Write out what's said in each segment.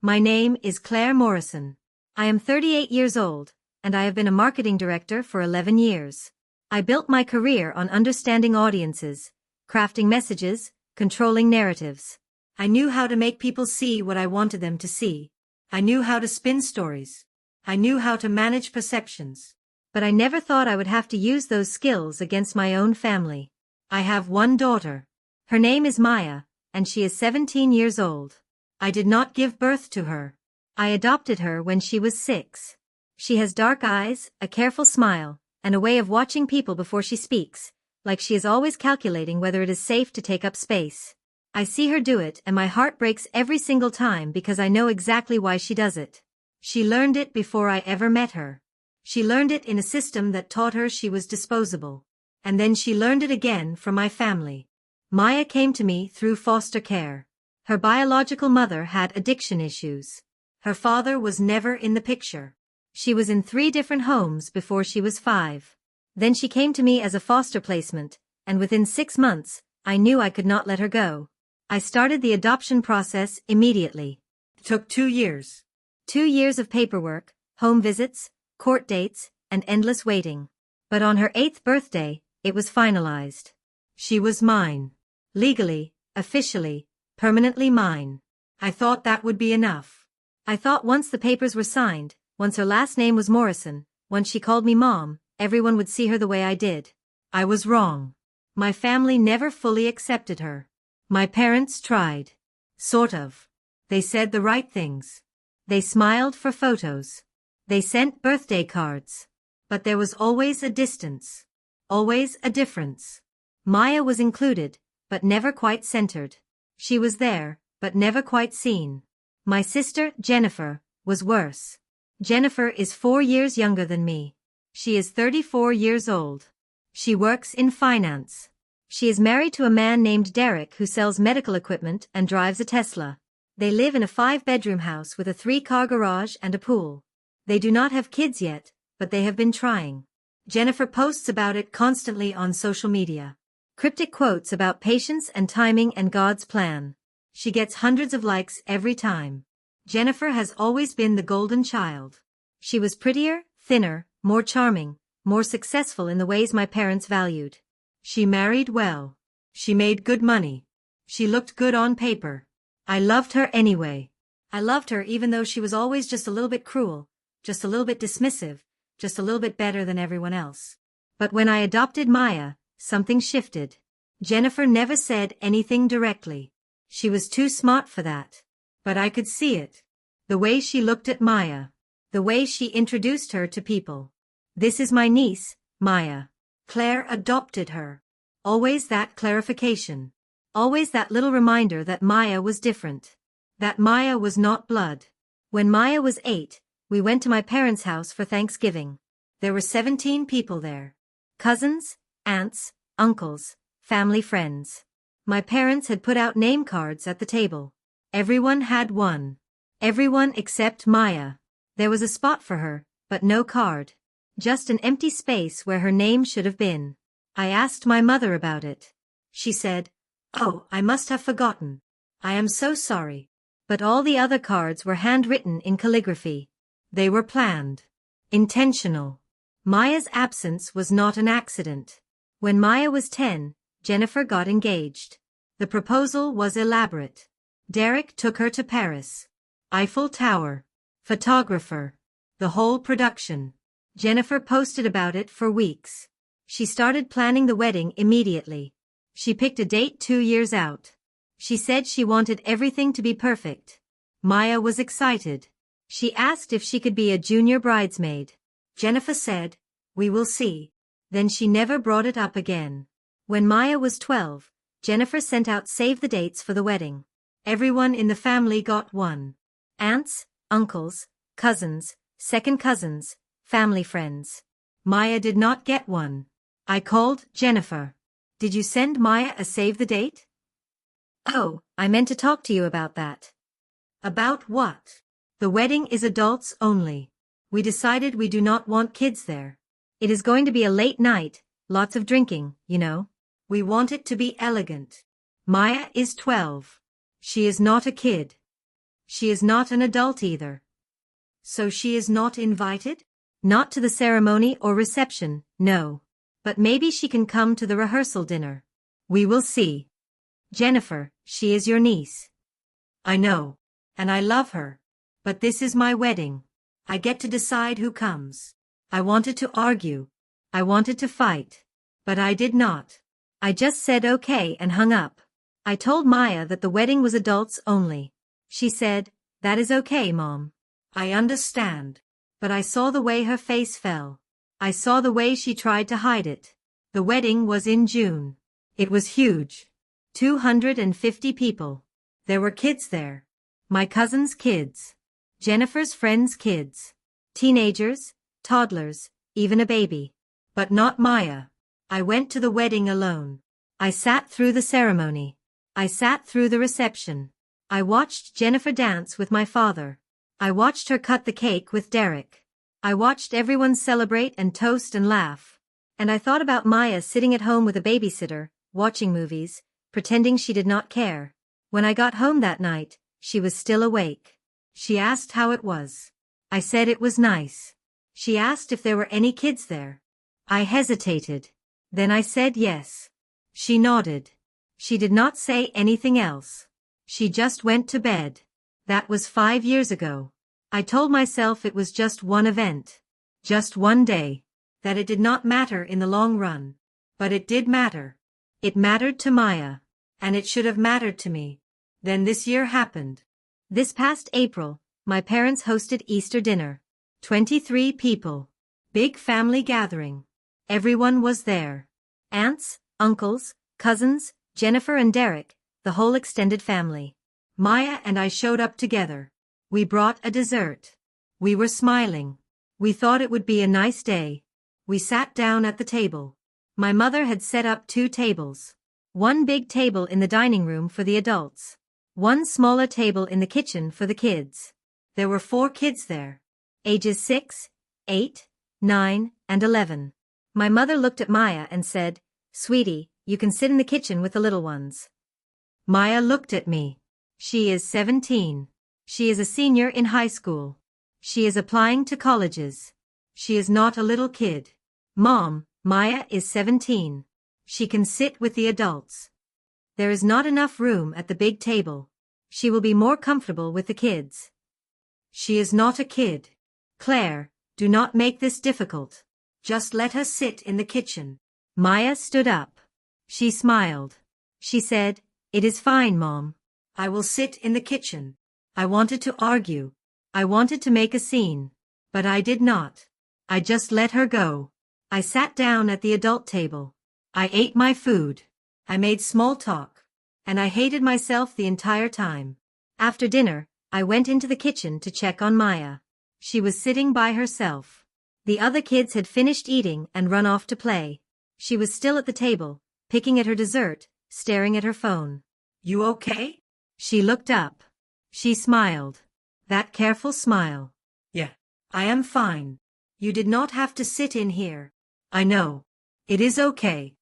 My name is Claire Morrison. I am 38 years old, and I have been a marketing director for 11 years. I built my career on understanding audiences, crafting messages, controlling narratives. I knew how to make people see what I wanted them to see. I knew how to spin stories. I knew how to manage perceptions. But I never thought I would have to use those skills against my own family. I have one daughter. Her name is Maya, and she is 17 years old. I did not give birth to her. I adopted her when she was 6. She has dark eyes, a careful smile, and a way of watching people before she speaks, like she is always calculating whether it is safe to take up space. I see her do it and my heart breaks every single time because I know exactly why she does it. She learned it before I ever met her. She learned it in a system that taught her she was disposable. And then she learned it again from my family. Maya came to me through foster care. Her biological mother had addiction issues. Her father was never in the picture. She was in 3 different homes before she was 5. Then she came to me as a foster placement, and within 6 months, I knew I could not let her go. I started the adoption process immediately. It took 2 years. 2 years of paperwork, home visits, court dates, and endless waiting. But on her 8th birthday, it was finalized. She was mine. Legally, officially, permanently mine. I thought that would be enough. I thought once the papers were signed, once her last name was Morrison, once she called me Mom, everyone would see her the way I did. I was wrong. My family never fully accepted her. My parents tried. Sort of. They said the right things. They smiled for photos. They sent birthday cards. But there was always a distance. Always a difference. Maya was included, but never quite centered. She was there, but never quite seen. My sister, Jennifer, was worse. Jennifer is 4 years younger than me. She is 34 years old. She works in finance. She is married to a man named Derek who sells medical equipment and drives a Tesla. They live in a 5-bedroom house with a 3-car garage and a pool. They do not have kids yet, but they have been trying. Jennifer posts about it constantly on social media. Cryptic quotes about patience and timing and God's plan. She gets hundreds of likes every time. Jennifer has always been the golden child. She was prettier, thinner, more charming, more successful in the ways my parents valued. She married well. She made good money. She looked good on paper. I loved her anyway. I loved her even though she was always just a little bit cruel, just a little bit dismissive, just a little bit better than everyone else. But when I adopted Maya, something shifted. Jennifer never said anything directly. She was too smart for that. But I could see it. The way she looked at Maya. The way she introduced her to people. This is my niece, Maya. Claire adopted her. Always that clarification. Always that little reminder that Maya was different. That Maya was not blood. When Maya was 8, we went to my parents' house for Thanksgiving. There were 17 people there. Cousins, aunts, uncles, family friends. My parents had put out name cards at the table. Everyone had one. Everyone except Maya. There was a spot for her, but no card. Just an empty space where her name should have been. I asked my mother about it. She said, "Oh, I must have forgotten. I am so sorry." But all the other cards were handwritten in calligraphy. They were planned. Intentional. Maya's absence was not an accident. When Maya was 10, Jennifer got engaged. The proposal was elaborate. Derek took her to Paris. Eiffel Tower. Photographer. The whole production. Jennifer posted about it for weeks. She started planning the wedding immediately. She picked a date 2 years out. She said she wanted everything to be perfect. Maya was excited. She asked if she could be a junior bridesmaid. Jennifer said, "We will see." Then she never brought it up again. When Maya was 12, Jennifer sent out save the dates for the wedding. Everyone in the family got one. Aunts, uncles, cousins, second cousins, family friends. Maya did not get one. I called Jennifer. "Did you send Maya a save the date?" "Oh, I meant to talk to you about that." "About what?" "The wedding is adults only. We decided we do not want kids there. It is going to be a late night, lots of drinking, you know. We want it to be elegant. Maya is 12. She is not a kid." She is not an adult either. So she is not invited? Not to the ceremony or reception, no. But maybe she can come to the rehearsal dinner. We will see. Jennifer, she is your niece. I know. And I love her. But this is my wedding. I get to decide who comes. I wanted to argue. I wanted to fight. But I did not. I just said okay and hung up. I told Maya that the wedding was adults only. She said, "That is okay, Mom." I understand. But I saw the way her face fell. I saw the way she tried to hide it. The wedding was in June. It was huge. 250 people. There were kids there. My cousin's kids. Jennifer's friends' kids. Teenagers, toddlers, even a baby. But not Maya. I went to the wedding alone. I sat through the ceremony. I sat through the reception. I watched Jennifer dance with my father. I watched her cut the cake with Derek. I watched everyone celebrate and toast and laugh. And I thought about Maya sitting at home with a babysitter, watching movies, pretending she did not care. When I got home that night, she was still awake. She asked how it was. I said it was nice. She asked if there were any kids there. I hesitated. Then I said yes. She nodded. She did not say anything else. She just went to bed. That was 5 years ago. I told myself it was just one event. Just one day. That it did not matter in the long run. But it did matter. It mattered to Maya. And it should have mattered to me. Then this year happened. This past April, my parents hosted Easter dinner. 23 people. Big family gathering. Everyone was there. Aunts, uncles, cousins, Jennifer and Derek, the whole extended family. Maya and I showed up together. We brought a dessert. We were smiling. We thought it would be a nice day. We sat down at the table. My mother had set up 2 tables. One big table in the dining room for the adults. One smaller table in the kitchen for the kids. There were 4 kids there. Ages 6, 8, 9, and 11. My mother looked at Maya and said, "Sweetie, you can sit in the kitchen with the little ones." Maya looked at me. She is 17. She is a senior in high school. She is applying to colleges. She is not a little kid. Mom, Maya is 17. She can sit with the adults. There is not enough room at the big table. She will be more comfortable with the kids. She is not a kid. Claire, do not make this difficult. Just let her sit in the kitchen. Maya stood up. She smiled. She said, "It is fine, Mom. I will sit in the kitchen." I wanted to argue. I wanted to make a scene. But I did not. I just let her go. I sat down at the adult table. I ate my food. I made small talk. And I hated myself the entire time. After dinner, I went into the kitchen to check on Maya. She was sitting by herself. The other kids had finished eating and run off to play. She was still at the table, picking at her dessert, staring at her phone. "You okay?" She looked up. She smiled. That careful smile. "Yeah, I am fine. You did not have to sit in here. I know. It is okay."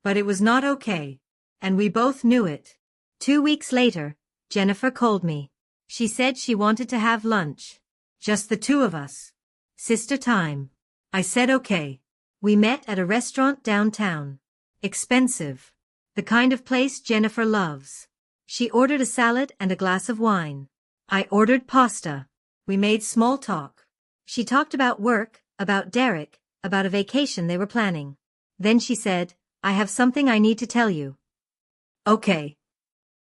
But it was not okay. And we both knew it. 2 weeks later, Jennifer called me. She said she wanted to have lunch. Just the 2 of us. Sister time. I said okay. We met at a restaurant downtown. Expensive. The kind of place Jennifer loves. She ordered a salad and a glass of wine. I ordered pasta. We made small talk. She talked about work, about Derek, about a vacation they were planning. Then she said, "I have something I need to tell you." Okay.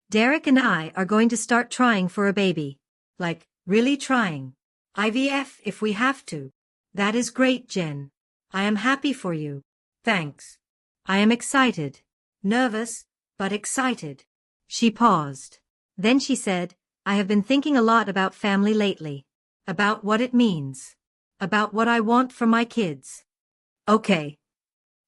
Derek and I are going to start trying for a baby. Like, really trying. IVF if we have to. That is great, Jen. I am happy for you. Thanks. I am excited. Nervous, but excited. She paused. Then she said, "I have been thinking a lot about family lately. About what it means. About what I want from my kids." Okay.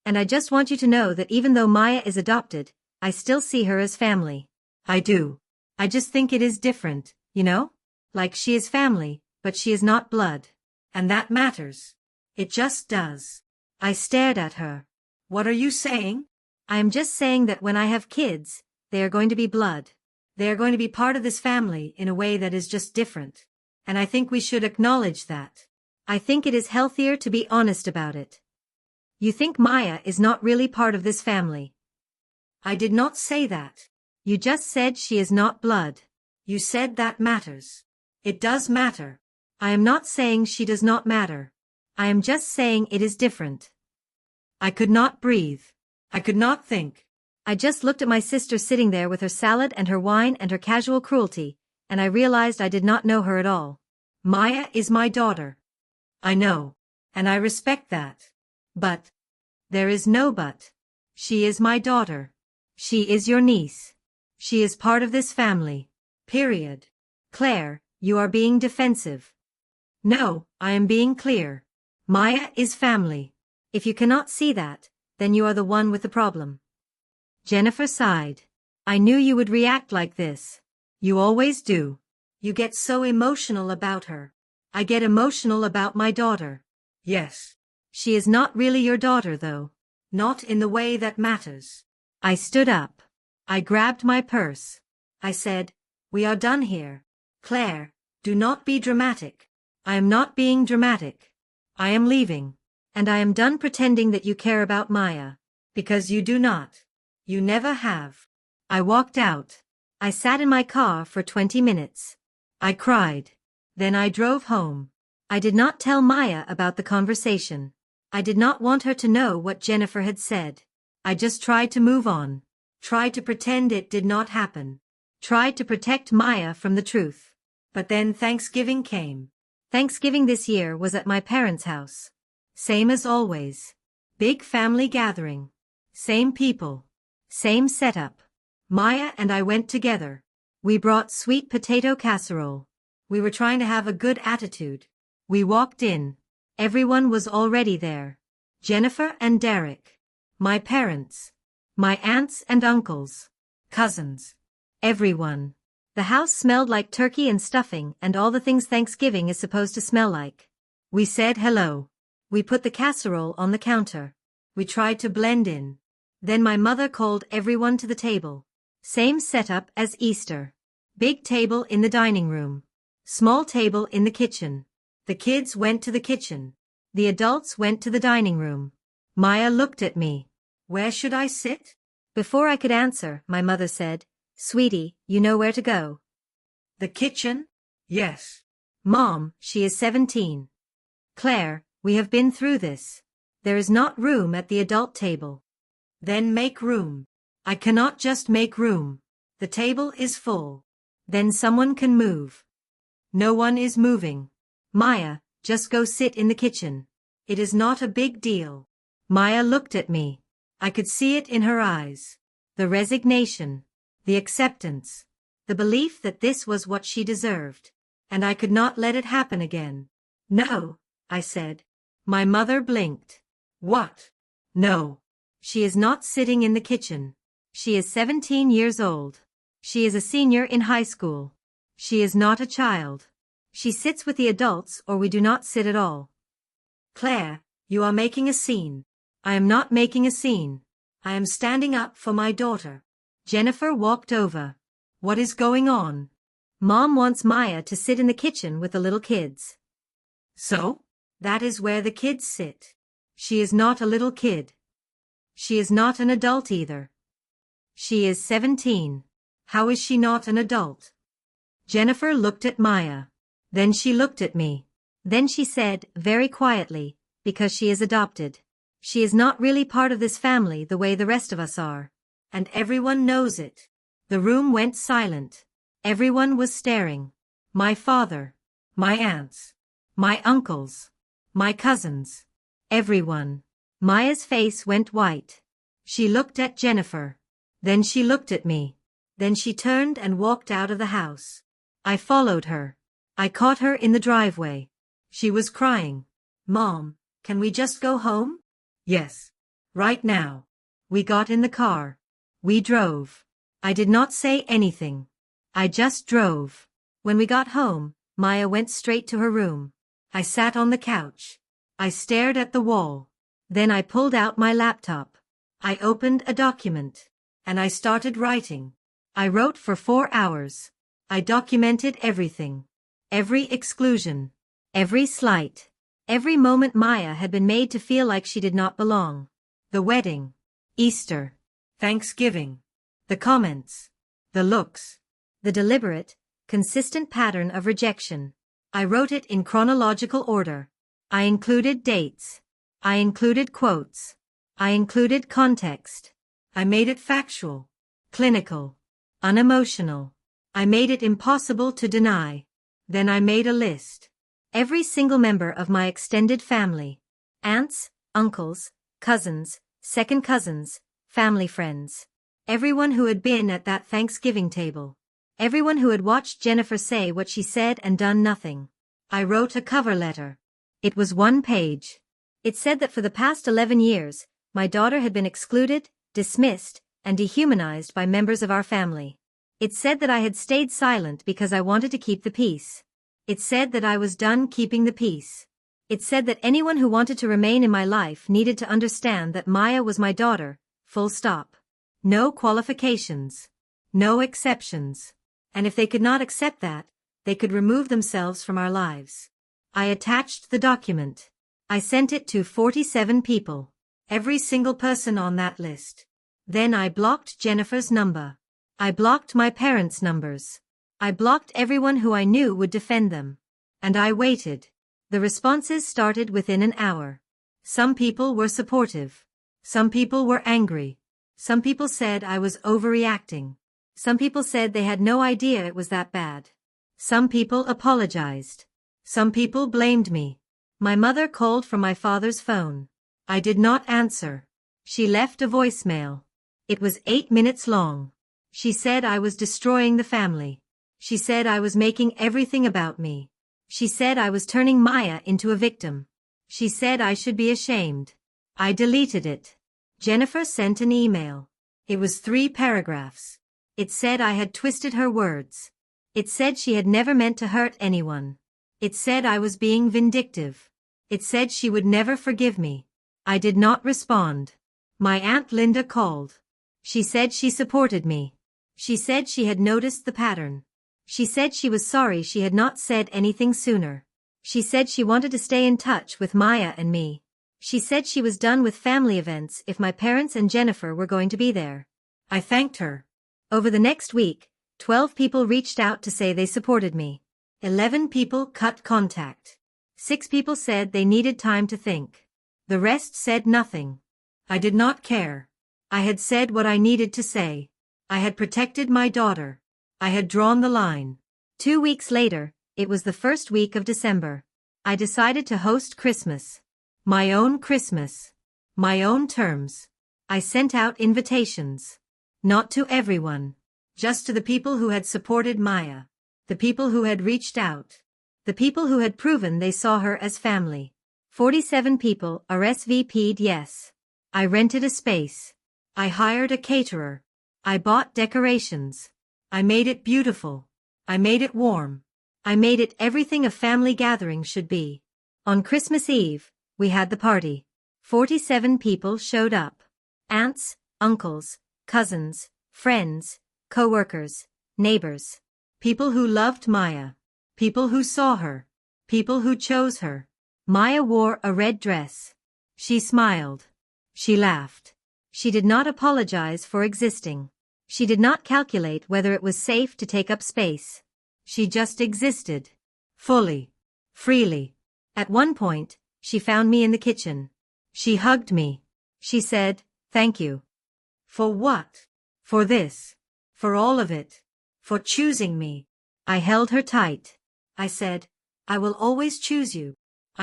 And I just want you to know that even though Maya is adopted, I still see her as family. I do. I just think it is different, you know? Like she is family, but she is not blood. And that matters. It just does. I stared at her. What are you saying? I am just saying that when I have kids, they are going to be blood. They are going to be part of this family in a way that is just different. And I think we should acknowledge that. I think it is healthier to be honest about it. You think Maya is not really part of this family. I did not say that. You just said she is not blood. You said that matters. It does matter. I am not saying she does not matter. I am just saying it is different. I could not breathe. I could not think. I just looked at my sister sitting there with her salad and her wine and her casual cruelty, and I realized I did not know her at all. Maya is my daughter. I know. And I respect that. But. There is no but. She is my daughter. She is your niece. She is part of this family. Period. Claire, you are being defensive. No, I am being clear. Maya is family. If you cannot see that, then you are the one with the problem. Jennifer sighed. I knew you would react like this. You always do. You get so emotional about her. I get emotional about my daughter. Yes. She is not really your daughter though. Not in the way that matters. I stood up. I grabbed my purse. I said, we are done here. Claire, do not be dramatic. I am not being dramatic. I am leaving. And I am done pretending that you care about Maya. Because you do not. You never have. I walked out. I sat in my car for 20 minutes. I cried. Then I drove home. I did not tell Maya about the conversation. I did not want her to know what Jennifer had said. I just tried to move on. Tried to pretend it did not happen. Tried to protect Maya from the truth. But then Thanksgiving came. Thanksgiving this year was at my parents' house. Same as always. Big family gathering. Same people. Same setup. Maya and I went together. We brought sweet potato casserole. We were trying to have a good attitude. We walked in. Everyone was already there. Jennifer and Derek. My parents. My aunts and uncles. Cousins. Everyone. The house smelled like turkey and stuffing and all the things Thanksgiving is supposed to smell like. We said hello. We put the casserole on the counter. We tried to blend in. Then my mother called everyone to the table. Same setup as Easter. Big table in the dining room. Small table in the kitchen. The kids went to the kitchen. The adults went to the dining room. Maya looked at me. Where should I sit? Before I could answer, my mother said, Sweetie, you know where to go. The kitchen? Yes. Mom, she is 17. Claire, we have been through this. There is not room at the adult table. Then make room. I cannot just make room. The table is full. Then someone can move. No one is moving. Maya, just go sit in the kitchen. It is not a big deal. Maya looked at me. I could see it in her eyes. The resignation. The acceptance. The belief that this was what she deserved. And I could not let it happen again. No, I said. My mother blinked. What? No. She is not sitting in the kitchen. She is 17 years old. She is a senior in high school. She is not a child. She sits with the adults or we do not sit at all. Claire, you are making a scene. I am not making a scene. I am standing up for my daughter. Jennifer walked over. What is going on? Mom wants Maya to sit in the kitchen with the little kids. So? That is where the kids sit. She is not a little kid. She is not an adult either. She is 17. How is she not an adult? Jennifer looked at Maya. Then she looked at me. Then she said, very quietly, because she is adopted. She is not really part of this family the way the rest of us are. And everyone knows it. The room went silent. Everyone was staring. My father. My aunts. My uncles. My cousins. Everyone. Maya's face went white. She looked at Jennifer. Then she looked at me. Then she turned and walked out of the house. I followed her. I caught her in the driveway. She was crying. Mom, can we just go home? Yes. Right now. We got in the car. We drove. I did not say anything. I just drove. When we got home, Maya went straight to her room. I sat on the couch. I stared at the wall. Then I pulled out my laptop. I opened a document. And I started writing. I wrote for 4 hours. I documented everything. Every exclusion. Every slight. Every moment Maya had been made to feel like she did not belong. The wedding. Easter. Thanksgiving. The comments. The looks. The deliberate, consistent pattern of rejection. I wrote it in chronological order. I included dates. I included quotes. I included context. I made it factual, clinical, unemotional. I made it impossible to deny. Then I made a list. Every single member of my extended family. Aunts, uncles, cousins, second cousins, family friends. Everyone who had been at that Thanksgiving table. Everyone who had watched Jennifer say what she said and done nothing. I wrote a cover letter. It was 1 page. It said that for the past 11 years, my daughter had been excluded, dismissed, and dehumanized by members of our family. It said that I had stayed silent because I wanted to keep the peace. It said that I was done keeping the peace. It said that anyone who wanted to remain in my life needed to understand that Maya was my daughter, full stop. No qualifications. No exceptions. And if they could not accept that, they could remove themselves from our lives. I attached the document. I sent it to 47 people. Every single person on that list. Then I blocked Jennifer's number. I blocked my parents' numbers. I blocked everyone who I knew would defend them. And I waited. The responses started within an hour. Some people were supportive. Some people were angry. Some people said I was overreacting. Some people said they had no idea it was that bad. Some people apologized. Some people blamed me. My mother called from my father's phone. I did not answer. She left a voicemail. It was 8 minutes long. She said I was destroying the family. She said I was making everything about me. She said I was turning Maya into a victim. She said I should be ashamed. I deleted it. Jennifer sent an email. It was 3 paragraphs. It said I had twisted her words. It said she had never meant to hurt anyone. It said I was being vindictive. It said she would never forgive me. I did not respond. My Aunt Linda called. She said she supported me. She said she had noticed the pattern. She said she was sorry she had not said anything sooner. She said she wanted to stay in touch with Maya and me. She said she was done with family events if my parents and Jennifer were going to be there. I thanked her. Over the next week, 12 people reached out to say they supported me. 11 people cut contact. 6 people said they needed time to think. The rest said nothing. I did not care. I had said what I needed to say. I had protected my daughter. I had drawn the line. 2 weeks later, it was the first week of December. I decided to host Christmas. My own Christmas. My own terms. I sent out invitations. Not to everyone. Just to the people who had supported Maya. The people who had reached out. The people who had proven they saw her as family. 47 people RSVP'd yes. I rented a space. I hired a caterer. I bought decorations. I made it beautiful. I made it warm. I made it everything a family gathering should be. On Christmas Eve, we had the party. 47 people showed up. Aunts, uncles, cousins, friends, co-workers, neighbors. People who loved Maya. People who saw her. People who chose her. Maya wore a red dress. She smiled. She laughed. She did not apologize for existing. She did not calculate whether it was safe to take up space. She just existed. Fully. Freely. At one point, she found me in the kitchen. She hugged me. She said, "Thank you." For what? For this. For all of it. For choosing me. I held her tight. I said, "I will always choose you.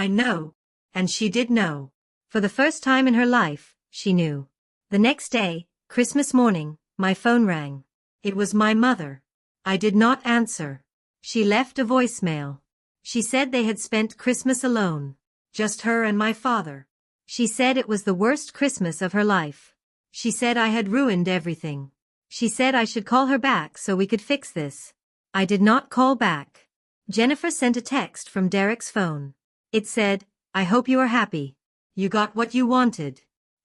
I know." And she did know. For the first time in her life, she knew. The next day, Christmas morning, my phone rang. It was my mother. I did not answer. She left a voicemail. She said they had spent Christmas alone. Just her and my father. She said it was the worst Christmas of her life. She said I had ruined everything. She said I should call her back so we could fix this. I did not call back. Jennifer sent a text from Derek's phone. It said, "I hope you are happy. You got what you wanted.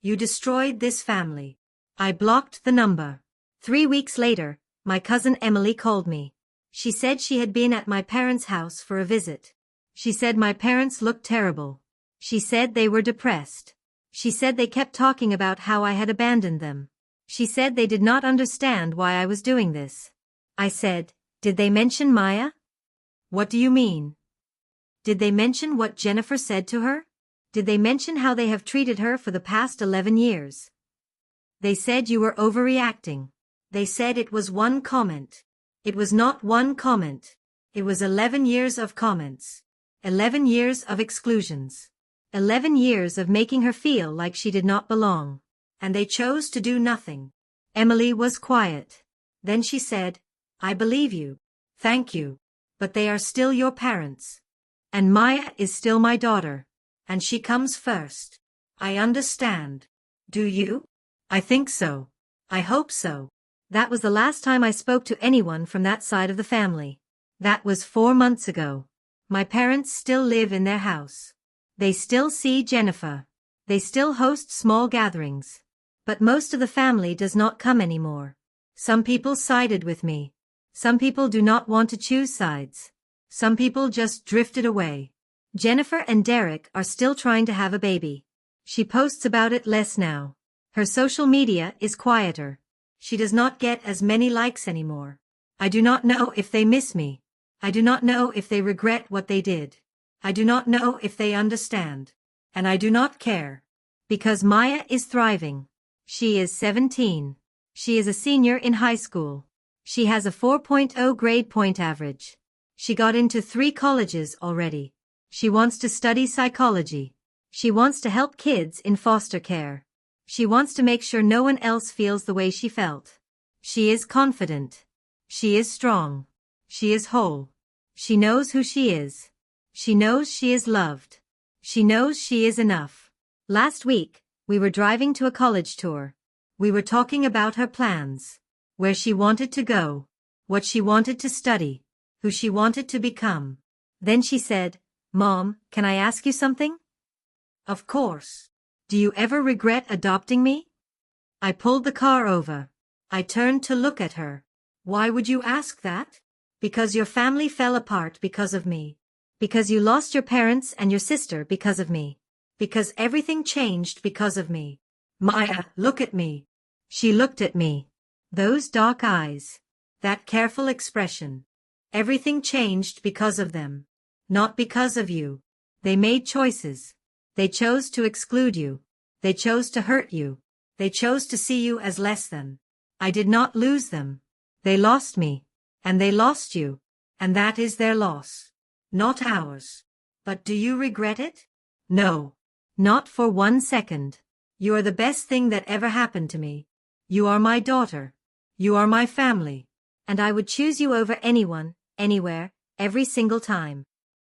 You destroyed this family." I blocked the number. 3 weeks later, My cousin Emily called me. She said she had been at my parents' house for a visit. She said my parents looked terrible. She said they were depressed. She said they kept talking about how I had abandoned them. She said they did not understand why I was doing this. I said, did they mention Maya? What do you mean? Did they mention what Jennifer said to her? Did they mention how they have treated her for the past 11 years? They said you were overreacting. They said it was one comment. It was not one comment. It was 11 years of comments. 11 years of exclusions. 11 years of making her feel like she did not belong. And they chose to do nothing. Emily was quiet. Then she said, I believe you. Thank you. But they are still your parents. And Maya is still my daughter. And she comes first. I understand. Do you? I think so. I hope so. That was the last time I spoke to anyone from that side of the family. That was 4 months ago. My parents still live in their house. They still see Jennifer. They still host small gatherings. But most of the family does not come anymore. Some people sided with me. Some people do not want to choose sides. Some people just drifted away. Jennifer and Derek are still trying to have a baby. She posts about it less now. Her social media is quieter. She does not get as many likes anymore. I do not know if they miss me. I do not know if they regret what they did. I do not know if they understand. And I do not care. Because Maya is thriving. She is 17. She is a senior in high school. She has a 4.0 grade point average. She got into 3 colleges already. She wants to study psychology. She wants to help kids in foster care. She wants to make sure no one else feels the way she felt. She is confident. She is strong. She is whole. She knows who she is. She knows she is loved. She knows she is enough. Last week, we were driving to a college tour. We were talking about her plans. Where she wanted to go. What she wanted to study. Who she wanted to become. Then she said, Mom, can I ask you something? Of course. Do you ever regret adopting me? I pulled the car over. I turned to look at her. Why would you ask that? Because your family fell apart because of me. Because you lost your parents and your sister because of me. Because everything changed because of me. Maya, look at me. She looked at me. Those dark eyes. That careful expression. Everything changed because of them. Not because of you. They made choices. They chose to exclude you. They chose to hurt you. They chose to see you as less than. I did not lose them. They lost me. And they lost you. And that is their loss. Not ours. But do you regret it? No. Not for 1 second. You are the best thing that ever happened to me. You are my daughter. You are my family. And I would choose you over anyone, anywhere, every single time.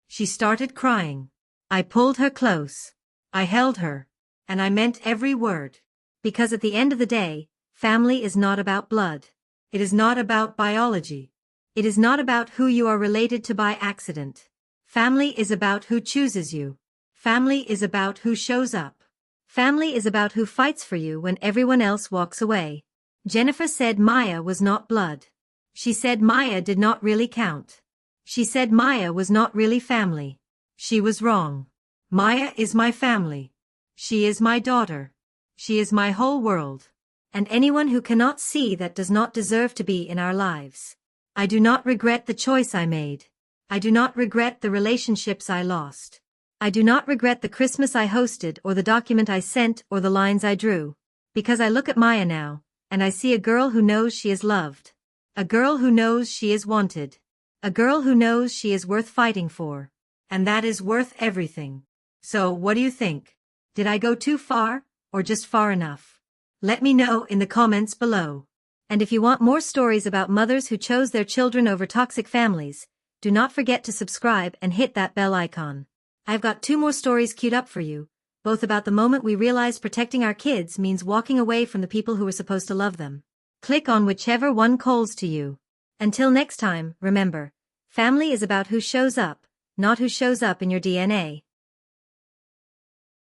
She started crying. I pulled her close. I held her. And I meant every word. Because at the end of the day, family is not about blood. It is not about biology. It is not about who you are related to by accident. Family is about who chooses you. Family is about who shows up. Family is about who fights for you when everyone else walks away. Jennifer said Maya was not blood. She said Maya did not really count. She said Maya was not really family. She was wrong. Maya is my family. She is my daughter. She is my whole world. And anyone who cannot see that does not deserve to be in our lives. I do not regret the choice I made. I do not regret the relationships I lost. I do not regret the Christmas I hosted or the document I sent or the lines I drew. Because I look at Maya now, and I see a girl who knows she is loved. A girl who knows she is wanted. A girl who knows she is worth fighting for. And that is worth everything. So, what do you think? Did I go too far, or just far enough? Let me know in the comments below. And if you want more stories about mothers who chose their children over toxic families, do not forget to subscribe and hit that bell icon. I've got 2 more stories queued up for you, both about the moment we realized protecting our kids means walking away from the people who were supposed to love them. Click on whichever one calls to you. Until next time, remember, family is about who shows up, not who shows up in your DNA.